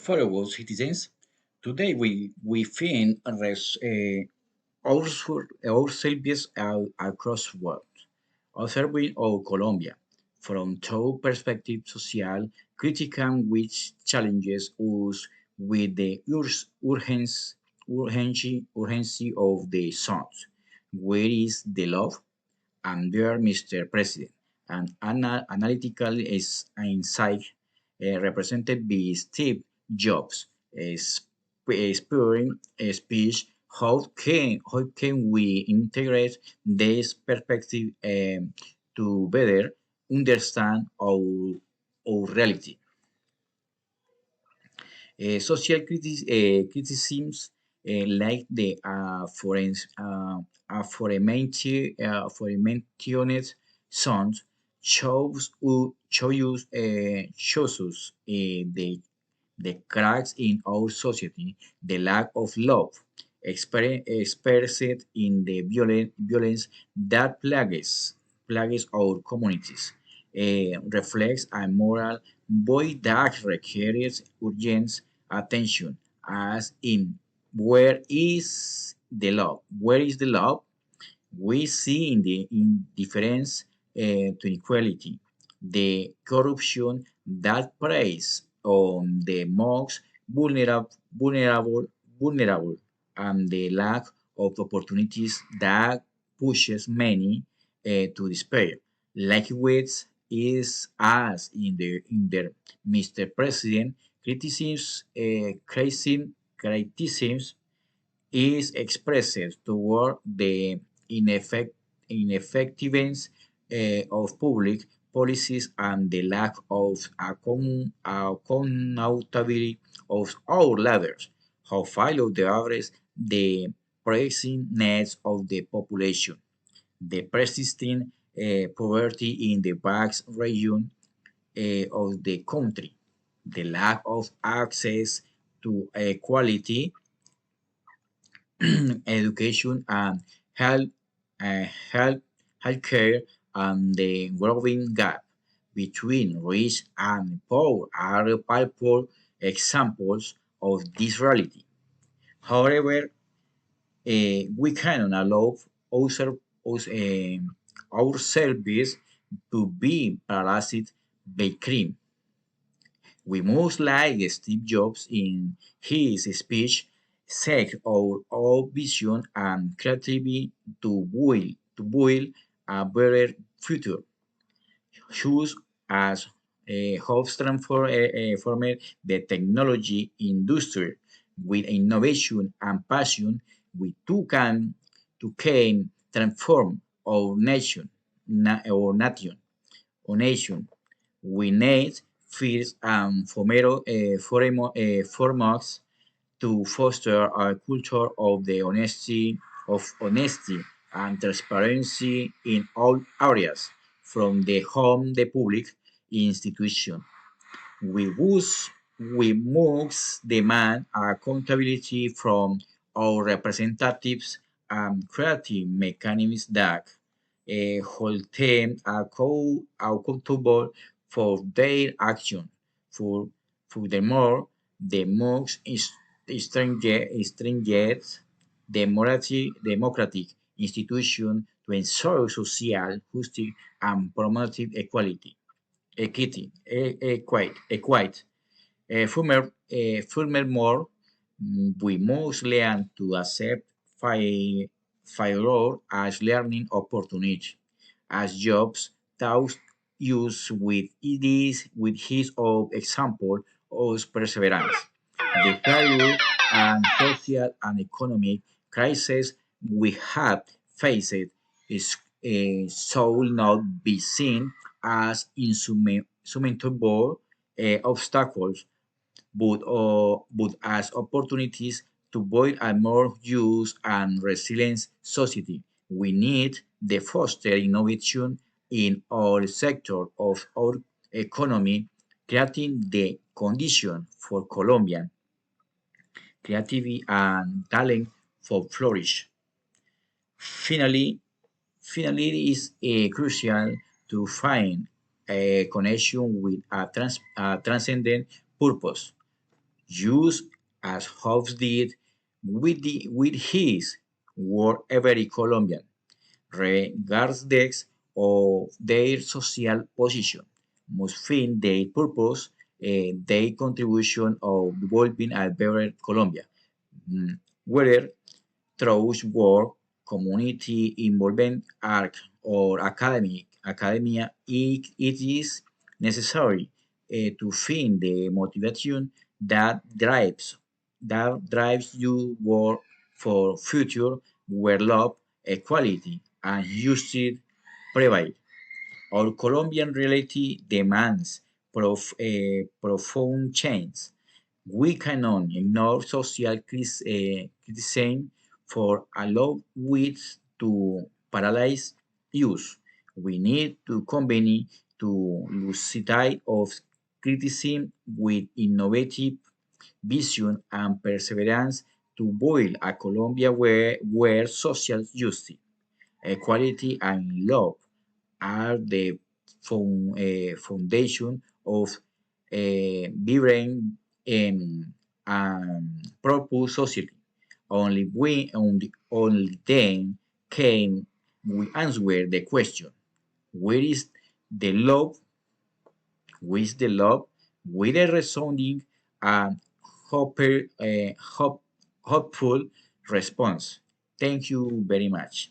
Fellow citizens, today we find ourselves across the world, observing our Colombia from two perspectives: social, critical, which challenges us with the urgency of the sons. Where is the love? And there, Mr. President, and analytical is insight represented by Steve Jobs, spurring a speech. How can we integrate this perspective to better understand our reality? Social criticisms like the aforementioned sons shows us the cracks in our society, the lack of love expressed in the violence that plagues our communities, reflects a moral void that requires urgent attention, as in where is the love? Where is the love? We see in the indifference to inequality, the corruption that preys on the most vulnerable, and the lack of opportunities that pushes many to despair. Likewise, is as in the Mr. President criticisms is expressed toward the ineffectiveness of public policies and the lack of accountability of our leaders, who fail to address the pressing needs of the population. The persisting poverty in the vast region of the country, the lack of access to quality education and health, uh, health, healthcare, and the growing gap between rich and poor are palpable examples of this reality. However, we cannot allow our, ourselves to be paralyzed by crime. We must, like Steve Jobs in his speech, seek our vision and creativity to build a better future. Just as Hobbes transformed the technology industry with innovation and passion, we too can transform our nation. We need first and foremost to foster a culture of the honesty and transparency in all areas, from the home, the public institution. We must demand accountability from our representatives and creative mechanisms that hold them accountable for their action. For, Furthermore, the most stringent democratic institution to ensure social justice and promote equity. Furthermore, we must learn to accept failure as learning opportunity, as Jobs taught us with his own example of perseverance. The failure and social and economic crisis we have faced should not be seen as insurmountable obstacles, but as opportunities to build a more just and resilient society. We need to foster innovation in all sectors of our economy, creating the condition for Colombian creativity and talent for flourish. Finally, Finally, it is crucial to find a connection with a transcendent purpose. just as Hobbes did with his word every Colombian, regardless of their social position, must find their purpose, their contribution of developing a better Colombia. Whether through work, community involvement, art, or academia, it is necessary to find the motivation that drives you work for future where love, equality, and justice prevail. Our Colombian reality demands profound change. We cannot ignore social criticism for allow it to paralyze use. We need to combine to lucidity of criticism with innovative vision and perseverance to build a Colombia where social justice, equality, and love are the foundation of a vibrant and purpose society. Only then can we answer the question: Where is the love? Where is the love? With a resounding and hopeful response. Thank you very much.